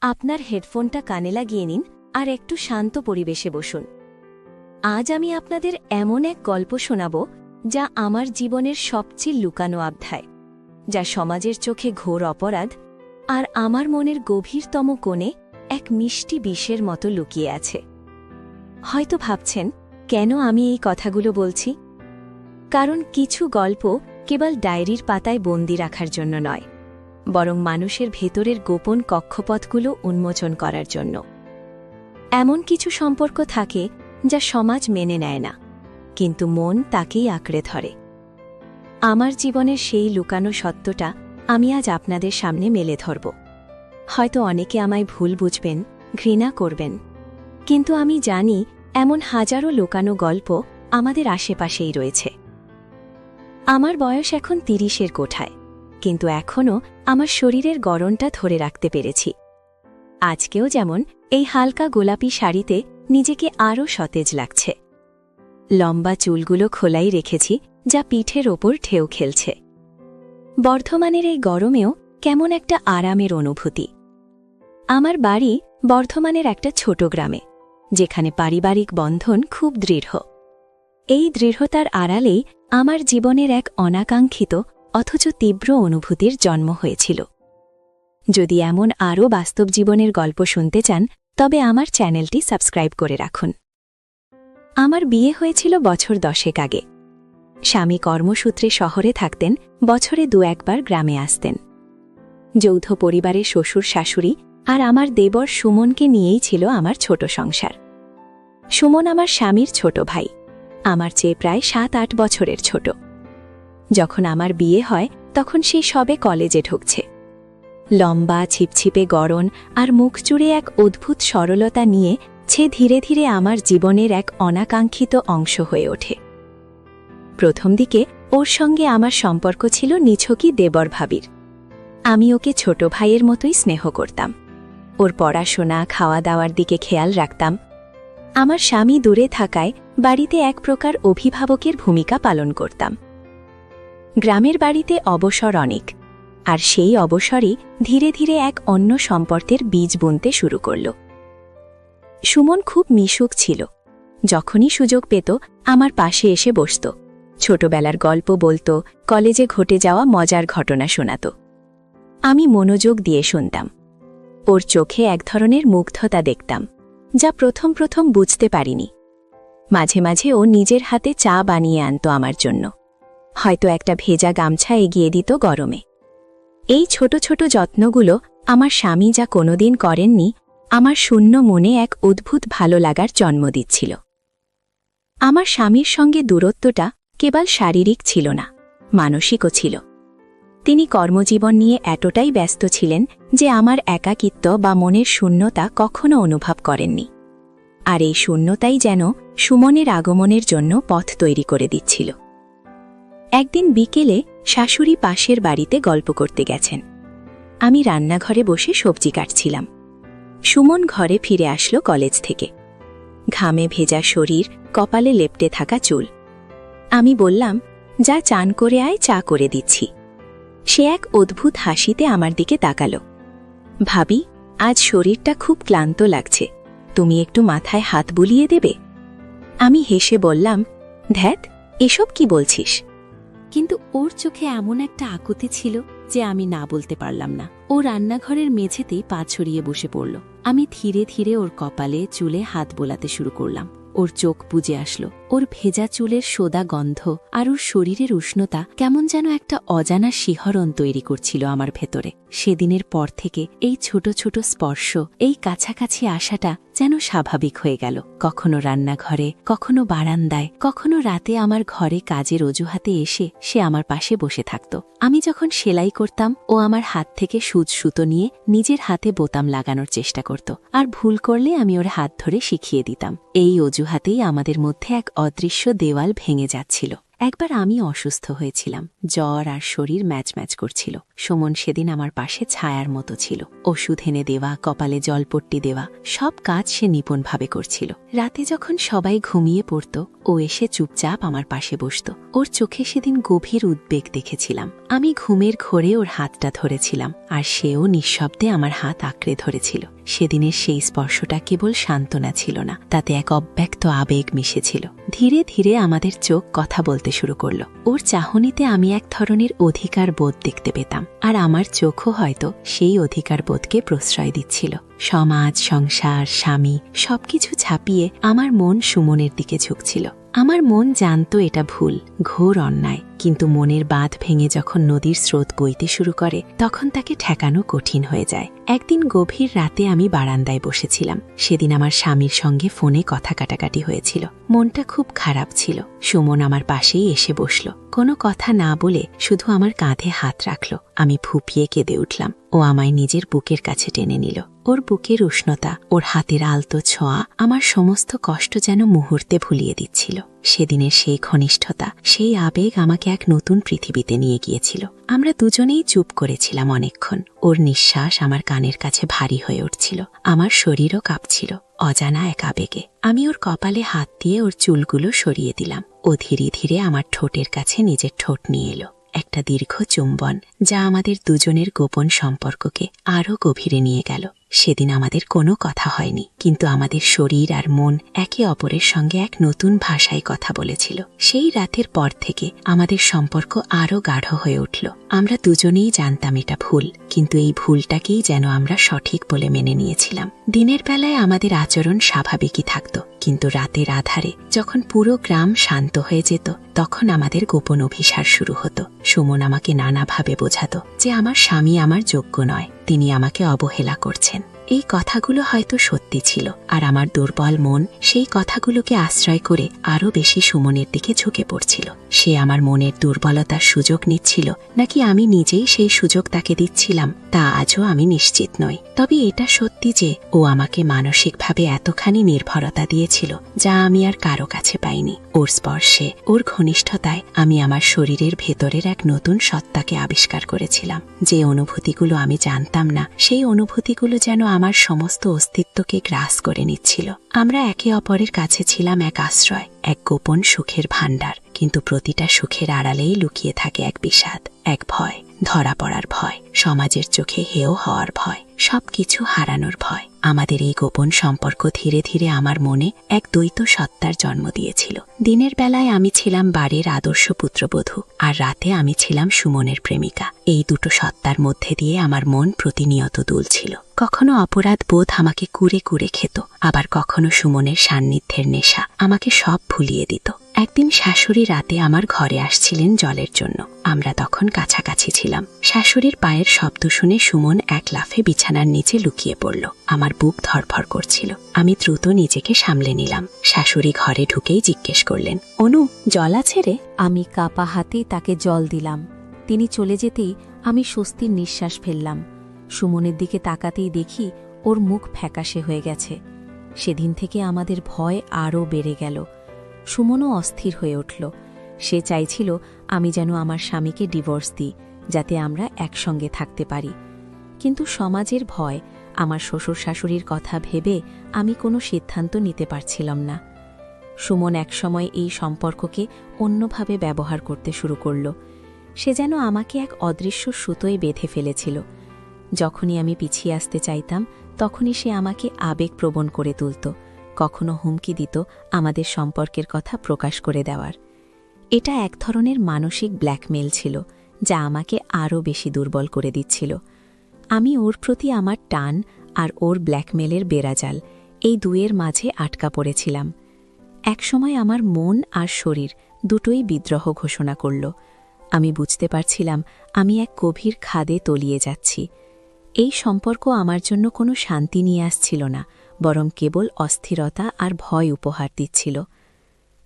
আপনার হেডফোনটা কানে লাগিয়ে নিন আর একটু শান্ত পরিবেশে বসুন। আজ আমি আপনাদের এমন এক গল্প শোনাব যা আমার জীবনের সবচেয়ে লুকানো অধ্যায়, যা সমাজের চোখে ঘোর অপরাধ আর আমার মনের গভীরতম কোণে এক মিষ্টি বিষের মতো লুকিয়ে আছে। হয়তো ভাবছেন কেন আমি এই কথাগুলো বলছি। কারণ কিছু গল্প কেবল ডায়েরির পাতায় বন্দি রাখার জন্য নয়, বরং মানুষের ভেতরের গোপন কক্ষপথগুলো উন্মোচন করার জন্য। এমন কিছু সম্পর্ক থাকে যা সমাজ মেনে নেয় না, কিন্তু মন তাকেই আঁকড়ে ধরে। আমার জীবনের সেই লুকানো সত্যটা আমি আজ আপনাদের সামনে মেলে ধরব। হয়তো অনেকে আমায় ভুল বুঝবেন, ঘৃণা করবেন, কিন্তু আমি জানি এমন হাজারো লুকানো গল্প আমাদের আশেপাশেই রয়েছে। আমার বয়স এখন ৩০-এর কোঠায়, কিন্তু এখনও আমার শরীরের গড়নটা ধরে রাখতে পেরেছি। আজকেও যেমন এই হালকা গোলাপি শাড়িতে নিজেকে আরও সতেজ লাগছে। লম্বা চুলগুলো খোলাই রেখেছি, যা পিঠের ওপর ঢেউ খেলছে। বর্ধমানের এই গরমেও কেমন একটা আরামের অনুভূতি। আমার বাড়ি বর্ধমানের একটা ছোট গ্রামে, যেখানে পারিবারিক বন্ধন খুব দৃঢ়। এই দৃঢ়তার আড়ালেই আমার জীবনের এক অনাকাঙ্ক্ষিত অথচ তীব্র অনুভূতির জন্ম হয়েছিল। যদি এমন আরও বাস্তব জীবনের গল্প শুনতে চান, তবে আমার চ্যানেলটি সাবস্ক্রাইব করে রাখুন। আমার বিয়ে হয়েছিল বছর 10 আগে। স্বামী কর্মসূত্রে শহরে থাকতেন, বছরে 2-1 বার গ্রামে আসতেন। যৌথ পরিবারের শ্বশুর শাশুড়ি আর আমার দেবর সুমনকে নিয়েই ছিল আমার ছোট সংসার। সুমন আমার স্বামীর ছোট ভাই, আমার চেয়ে প্রায় 7-8 বছরের ছোট। যখন আমার বিয়ে হয় তখন সে সবে কলেজে ঢুকছে। লম্বা ছিপছিপে গড়ন আর মুখ জুড়ে এক অদ্ভুত সরলতা নিয়ে সে ধীরে ধীরে আমার জীবনের এক অনাকাঙ্ক্ষিত অংশ হয়ে ওঠে। প্রথম দিকে ওর সঙ্গে আমার সম্পর্ক ছিল নিছকই দেবর ভাবির। আমি ওকে ছোট ভাইয়ের মতোই স্নেহ করতাম। ওর পড়াশোনা খাওয়া দাওয়ার দিকে খেয়াল রাখতাম। আমার স্বামী দূরে থাকায় বাড়িতে এক প্রকার অভিভাবকের ভূমিকা পালন করতাম। গ্রামের বাড়িতে অবসর অনেক, আর সেই অবসরই ধীরে ধীরে এক অন্য সম্পর্কের বীজ বুনতে শুরু করল। সুমন খুব মিশুক ছিল। যখনই সুযোগ পেত আমার পাশে এসে বসত, ছোটবেলার গল্প বলত, কলেজে ঘটে যাওয়া মজার ঘটনা শোনাত। আমি মনোযোগ দিয়ে শুনতাম। ওর চোখে এক ধরনের মুগ্ধতা দেখতাম, যা প্রথম প্রথম বুঝতে পারিনি। মাঝে মাঝে ও নিজের হাতে চা বানিয়ে আনত আমার জন্য, হয়তো একটা ভেজা গামছা এগিয়ে দিত গরমে। এই ছোট ছোট যত্নগুলো আমার স্বামী যা কোনোদিন করেননি, আমার শূন্য মনে এক অদ্ভুত ভালো লাগার জন্ম দিচ্ছিল। আমার স্বামীর সঙ্গে দূরত্বটা কেবল শারীরিক ছিল না, মানসিকও ছিল। তিনি কর্মজীবন নিয়ে এতটাই ব্যস্ত ছিলেন যে আমার একাকিত্ব বা মনের শূন্যতা কখনো অনুভব করেননি। আর এই শূন্যতাই যেন সুমনের আগমনের জন্য পথ তৈরি করে দিচ্ছিল। একদিন বিকেলে শাশুড়ি পাশের বাড়িতে গল্প করতে গেছেন। আমি রান্নাঘরে বসে সবজি কাটছিলাম। সুমন ঘরে ফিরে আসলো কলেজ থেকে। ঘামে ভেজা শরীর, কপালে লেপ্টে থাকা চুল। আমি বললাম, যা চান করে আয়, চা করে দিচ্ছি। সে এক অদ্ভুত হাসিতে আমার দিকে তাকালো। ভাবি, আজ শরীরটা খুব ক্লান্ত লাগছে, তুমি একটু মাথায় হাত বুলিয়ে দেবে? আমি হেসে বললাম, ধ্যাত, এসব কি বলছিস? কিন্তু ওর চোখে এমন একটা আকুতি ছিল যে আমি না বলতে পারলাম না। ও রান্নাঘরের মেঝেতেই পা ছড়িয়ে বসে পড়ল। আমি ধীরে ধীরে ওর কপালে চুলে হাত বোলাতে শুরু করলাম। ওর চোখ বুজে আসলো। ওর ভেজা চুলের সোদা গন্ধ আর ওর শরীরের উষ্ণতা কেমন যেন একটা অজানা শিহরণ তৈরি করছিল আমার ভেতরে। সেদিনের পর থেকে এই ছোট ছোট স্পর্শ, এই কাছাকাছি আসাটা যেন স্বাভাবিক হয়ে গেল। কখনো রান্নাঘরে, কখনো বারান্দায়, কখনো রাতে আমার ঘরে কাজের অজুহাতে এসে সে আমার পাশে বসে থাকত। আমি যখন সেলাই করতাম, ও আমার হাত থেকে সুতো নিয়ে নিজের হাতে বোতাম লাগানোর চেষ্টা করত, আর ভুল করলে আমি ওর হাত ধরে শিখিয়ে দিতাম। এই অজুহাতেই আমাদের মধ্যে এক অদৃশ্য দেওয়াল ভেঙে যাচ্ছিল। একবার আমি অসুস্থ হয়েছিলাম, জ্বর আর শরীর ম্যাচ ম্যাচ করছিল। সুমন সেদিন আমার পাশে ছায়ার মতো ছিল। ওষুধ এনে দেওয়া, কপালে জলপট্টি দেওয়া, সব কাজ সে নিপুণভাবে করছিল। রাতে যখন সবাই ঘুমিয়ে পড়ত, ও এসে চুপচাপ আমার পাশে বসত। ওর চোখে সেদিন গভীর উদ্বেগ দেখেছিলাম। আমি ঘুমের ঘোরে ওর হাতটা ধরেছিলাম, আর সেও নিঃশব্দে আমার হাত আঁকড়ে ধরেছিল। সেদিনের সেই স্পর্শটা কেবল সান্ত্বনা ছিল না, তাতে এক অব্যক্ত আবেগ মিশেছিল। ধীরে ধীরে আমাদের চোখ কথা বলতে শুরু করলো। ওর চাহনিতে আমি এক ধরনের অধিকার বোধ দেখতে পেতাম, আর আমার চোখও হয়তো সেই অধিকার বোধকে প্রশ্রয় দিচ্ছিল। সমাজ, সংসার, স্বামী সবকিছু ছাপিয়ে আমার মন সুমনের দিকে ঝুঁকছিল। আমার মন জানত এটা ভুল, ঘোর অন্যায়, কিন্তু মনের বাঁধ ভেঙে যখন নদীর স্রোত বইতে শুরু করে তখন তাকে ঠেকানো কঠিন হয়ে যায়। একদিন গভীর রাতে আমি বারান্দায় বসেছিলাম। সেদিন আমার স্বামীর সঙ্গে ফোনে কথা কাটাকাটি হয়েছিল। মনটা খুব খারাপ ছিল। সুমন আমার পাশেই এসে বসল। কোনো কথা না বলে শুধু আমার কাঁধে হাত রাখল। আমি ফুঁপিয়ে কেঁদে উঠলাম। ও আমায় নিজের বুকের কাছে টেনে নিল। ওর বুকের উষ্ণতা, ওর হাতের আলতো ছোঁয়া আমার সমস্ত কষ্ট যেন মুহূর্তে ভুলিয়ে দিচ্ছিল। সেদিনের সেই ঘনিষ্ঠতা, সেই আবেগ আমাকে এক নতুন পৃথিবীতে নিয়ে গিয়েছিল। আমরা দুজনেই চুপ করেছিলাম অনেকক্ষণ। ওর নিঃশ্বাস আমার কানের কাছে ভারী হয়ে উঠছিল। আমার শরীরও কাঁপছিল অজানা এক আবেগে। আমি ওর কপালে হাত দিয়ে ওর চুলগুলো সরিয়ে দিলাম। ও ধীরে ধীরে আমার ঠোঁটের কাছে নিজের ঠোঁট নিয়ে এলো। একটা দীর্ঘ চুম্বন, যা আমাদের দুজনের গোপন সম্পর্ককে আরও গভীরে নিয়ে গেল। সেদিন আমাদের কোনো কথা হয়নি, কিন্তু আমাদের শরীর আর মন একে অপরের সঙ্গে এক নতুন ভাষায় কথা বলেছিল। সেই রাতের পর থেকে আমাদের সম্পর্ক আরও গাঢ় হয়ে উঠল। আমরা দুজনেই জানতাম এটা ভুল, কিন্তু এই ভুলটাকেই যেন আমরা সঠিক বলে মেনে নিয়েছিলাম। দিনের বেলায় আমাদের আচরণ স্বাভাবিকই থাকত, কিন্তু রাতের আধারে যখন পুরো গ্রাম শান্ত হয়ে যেত তখন আমাদের গোপন অভিসার শুরু হতো। সুমন আমাকে নানাভাবে বোঝাতো যে আমার স্বামী আমার যোগ্য নয়, তিনি আমাকে অবহেলা করছেন। এই কথাগুলো হয়তো সত্যি ছিল, আর আমার দুর্বল মন সেই কথাগুলোকে আশ্রয় করে আরও বেশি সুমনের দিকে ঝুঁকে পড়ছিল। সে আমার মনের দুর্বলতার সুযোগ নিচ্ছিল, নাকি আমি নিজেই সেই সুযোগ তাকে দিচ্ছিলাম তা আজও আমি নিশ্চিত নই। তবে এটা সত্যি যে ও আমাকে মানসিকভাবে এতখানি নির্ভরতা দিয়েছিল যা আমি আর কারো কাছে পাইনি। ওর স্পর্শে, ওর ঘনিষ্ঠতায় আমি আমার শরীরের ভেতরের এক নতুন সত্তাকে আবিষ্কার করেছিলাম। যে অনুভূতিগুলো আমি জানতাম না, সেই অনুভূতিগুলো যেন আমার সমস্ত অস্তিত্বকে গ্রাস করে নিচ্ছিল। আমরা একে অপরের কাছে ছিলাম এক আশ্রয়, এক গোপন সুখের ভাণ্ডার, কিন্তু প্রতিটা সুখের আড়ালেই লুকিয়ে থাকে এক বিষাদ, এক ভয়, ধরা পড়ার ভয়, সমাজের চোখে হেয় হওয়ার ভয়, সবকিছু হারানোর ভয়। আমাদের এই গোপন সম্পর্ক ধীরে ধীরে আমার মনে এক দ্বৈত সত্তার জন্ম দিয়েছিল। দিনের বেলায় আমি ছিলাম বাড়ির আদর্শ পুত্রবধূ, আর রাতে আমি ছিলাম সুমনের প্রেমিকা। এই দুটো সত্তার মধ্যে দিয়ে আমার মন প্রতিনিয়ত দুলছিল। কখনো অপরাধ বোধ আমাকে কুরে কুরে খেত, আবার কখনো সুমনের সান্নিধ্যের নেশা আমাকে সব ভুলিয়ে দিত। একদিন শাশুড়ি রাতে আমার ঘরে আসছিলেন জলের জন্য। আমরা তখন কাছাকাছি ছিলাম। শাশুড়ির পায়ের শব্দ শুনে সুমন এক লাফে বিছানার নিচে লুকিয়ে পড়ল। আমার বুক ধরফর করছিল। আমি দ্রুত নিজেকে সামলে নিলাম। শাশুড়ি ঘরে ঢুকেই জিজ্ঞেস করলেন, অনু, জল আছে রে? আমি কাপা হাতে তাকে জল দিলাম। তিনি চলে যেতেই আমি স্বস্তির নিঃশ্বাস ফেললাম। সুমনের দিকে তাকাতেই দেখি ওর মুখ ফ্যাকাশে হয়ে গেছে। সেদিন থেকে আমাদের ভয় আরও বেড়ে গেল। সুমনও অস্থির হয়ে উঠল। সে চাইছিল আমি যেন আমার স্বামীকে ডিভোর্স দিই, যাতে আমরা একসঙ্গে থাকতে পারি। কিন্তু সমাজের ভয়, আমার শ্বশুর শাশুড়ির কথা ভেবে আমি কোনো সিদ্ধান্ত নিতে পারছিলাম না। সুমন একসময় এই সম্পর্ককে অন্যভাবে ব্যবহার করতে শুরু করল। সে যেন আমাকে এক অদৃশ্য সুতোয় বেঁধে ফেলেছিল। যখনই আমি পিছিয়ে আসতে চাইতাম তখনই সে আমাকে আবেগপ্রবণ করে তুলত। কখনো হুমকি দিত আমাদের সম্পর্কের কথা প্রকাশ করে দেওয়ার। এটা এক ধরনের মানসিক ব্ল্যাকমেল ছিল, যা আমাকে আরও বেশি দুর্বল করে দিচ্ছিল। আমি ওর প্রতি আমার টান আর ওর ব্ল্যাকমেলের বেড়াজাল, এই দুয়ের মাঝে আটকা পড়েছিলাম। একসময় আমার মন আর শরীর দুটোই বিদ্রোহ ঘোষণা করল। আমি বুঝতে পারছিলাম আমি এক গভীর খাদে তলিয়ে যাচ্ছি। এই সম্পর্ক আমার জন্য কোনো শান্তি নিয়ে আসছিল না, বরং কেবল অস্থিরতা আর ভয় উপহার দিচ্ছিল।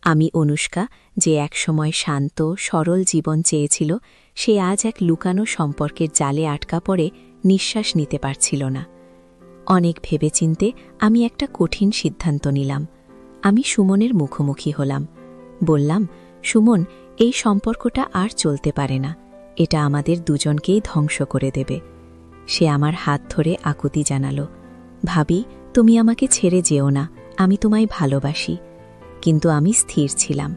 আমি অনুষ্কা, যে একসময় শান্ত সরল জীবন চেয়েছিল, সে আজ এক লুকানো সম্পর্কের জালে আটকা পড়ে নিঃশ্বাস নিতে পারছিল না। অনেক ভেবেচিন্তে আমি একটা কঠিন সিদ্ধান্ত নিলাম। আমি সুমনের মুখোমুখি হলাম। বললাম, সুমন, এই সম্পর্কটা আর চলতে পারে না। এটা আমাদের দুজনকেই ধ্বংস করে দেবে। সে আমার হাত ধরে আকুতি জানালো, ভাবি, তুমি আমাকে ছেড়ে যেও না, আমি তোমায় ভালোবাসি। কিন্তু আমি স্থির ছিলাম।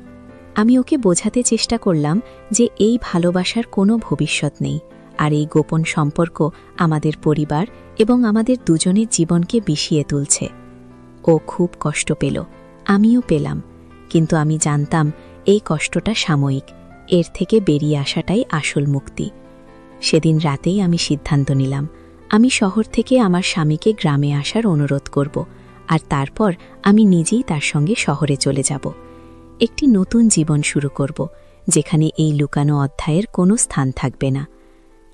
আমি ওকে বোঝাতে চেষ্টা করলাম যে এই ভালোবাসার কোনো ভবিষ্যৎ নেই, আর এই গোপন সম্পর্ক আমাদের পরিবার এবং আমাদের দুজনের জীবনকে বিষিয়ে তুলছে। ও খুব কষ্ট পেল, আমিও পেলাম, কিন্তু আমি জানতাম এই কষ্টটা সাময়িক, এর থেকে বেরিয়ে আসাটাই আসল মুক্তি। সেদিন রাতেই আমি সিদ্ধান্ত নিলাম, আমি শহর থেকে আমার স্বামীকে গ্রামে আসার অনুরোধ করব, আর তারপর আমি নিজেই তার সঙ্গে শহরে চলে যাব। একটি নতুন জীবন শুরু করব, যেখানে এই লুকানো অধ্যায়ের কোনো স্থান থাকবে না।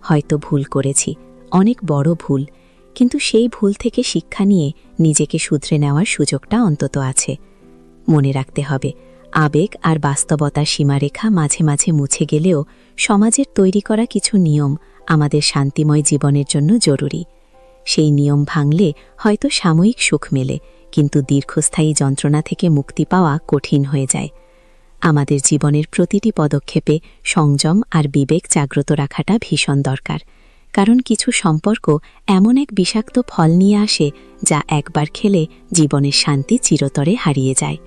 হয়তো ভুল করেছি, অনেক বড় ভুল, কিন্তু সেই ভুল থেকে শিক্ষা নিয়ে নিজেকে শুধরে নেওয়ার সুযোগটা অন্তত আছে। মনে রাখতে হবে, আবেগ আর বাস্তবতার সীমারেখা মাঝে মাঝে মুছে গেলেও সমাজের তৈরি করা কিছু নিয়ম আমাদের শান্তিময় জীবনের জন্য জরুরি। সেই নিয়ম ভাঙলে হয়তো সাময়িক সুখ মেলে, কিন্তু দীর্ঘস্থায়ী যন্ত্রণা থেকে মুক্তি পাওয়া কঠিন হয়ে যায়। আমাদের জীবনের প্রতিটি পদক্ষেপে সংযম আর বিবেক জাগ্রত রাখাটা ভীষণ দরকার, কারণ কিছু সম্পর্ক এমন এক বিষাক্ত ফল নিয়ে আসে যা একবার খেলে জীবনের শান্তি চিরতরে হারিয়ে যায়।